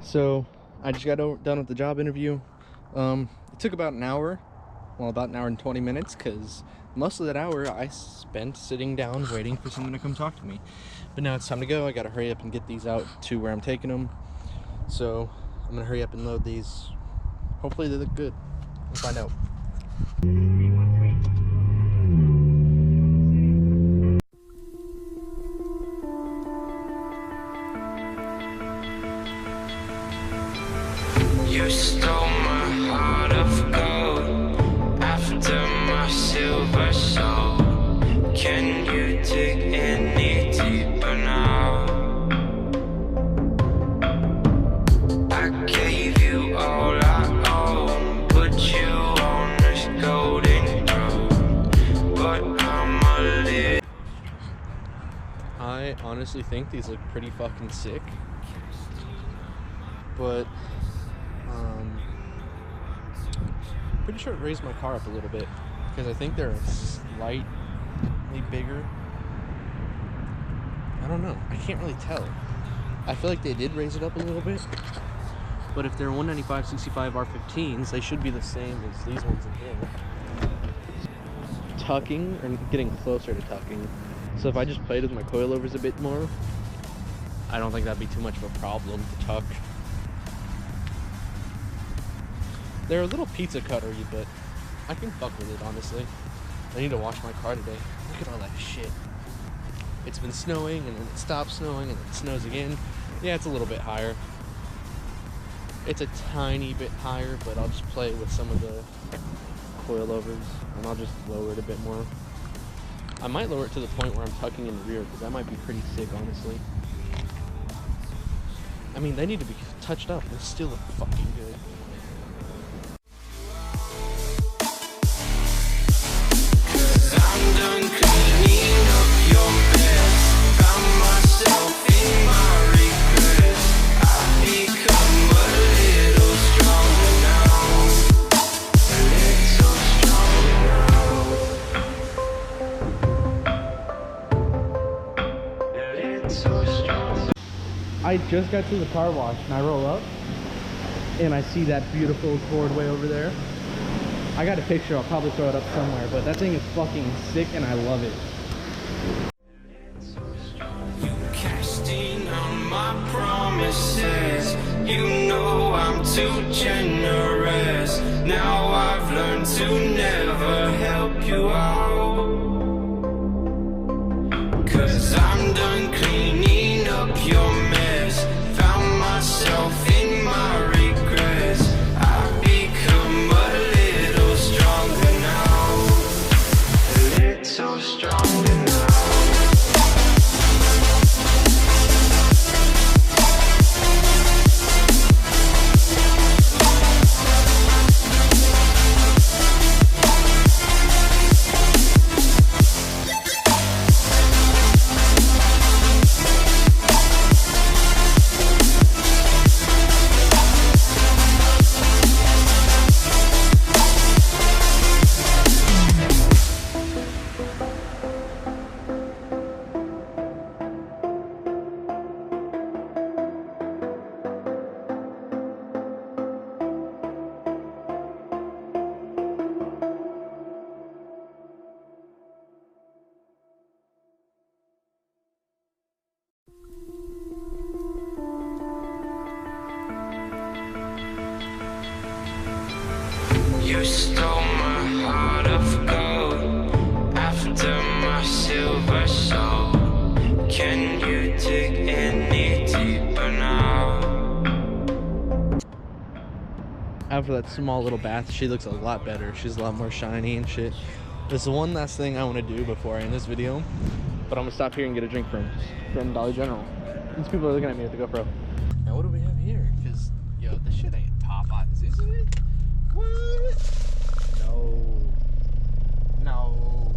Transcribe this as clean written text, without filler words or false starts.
So I just got done with the job interview. It took about an hour, well, about an hour and 20 minutes, because most of that hour I spent sitting down waiting for someone to come talk to me. But now it's time to go. I gotta hurry up and get these out to where I'm taking them. So I'm gonna hurry up and load these. Hopefully they look good. We'll find out. You stole my heart of gold after my silver soul. Can you dig any deeper now? I gave you all I own, put you on this golden throne, but I'm a little... I honestly think these look pretty fucking sick, but pretty sure it raised my car up a little bit because I think they're slightly bigger. I don't know. I can't really tell. I feel like they did raise it up a little bit, but if they're 195/65 R15s, they should be the same as these ones in here. Tucking, or getting closer to tucking. So if I just played with my coilovers a bit more, I don't think that'd be too much of a problem to tuck. They're a little pizza cuttery, but I can fuck with it, honestly. I need to wash my car today. Look at all that shit. It's been snowing, and then it stops snowing, and then it snows again. Yeah, it's a little bit higher. It's a tiny bit higher, but I'll just play with some of the coilovers, and I'll just lower it a bit more. I might lower it to the point where I'm tucking in the rear, because that might be pretty sick, honestly. I mean, they need to be touched up. They still look fucking good. I just got to the car wash and I roll up and I see that beautiful Accord way over there. I got a picture, I'll probably throw it up somewhere, but that thing is fucking sick and I love it. You cashed in on my promises. You know I'm too generous. Now I've learned to never help you out, 'cause I'm done cleaning up your mess. Found myself in my regrets. I've become a little stronger now. A little stronger now. You stole my heart of gold after my silver soul. Can you dig any deeper now? After that small little bath, she looks a lot better. She's a lot more shiny and shit. There's one last thing I want to do before I end this video, but I'm gonna stop here and get a drink from Dollar General. These people are looking at me at the GoPro. Now what do we have here? Because, yo, this shit ain't Popeyes, is it? What? No. No.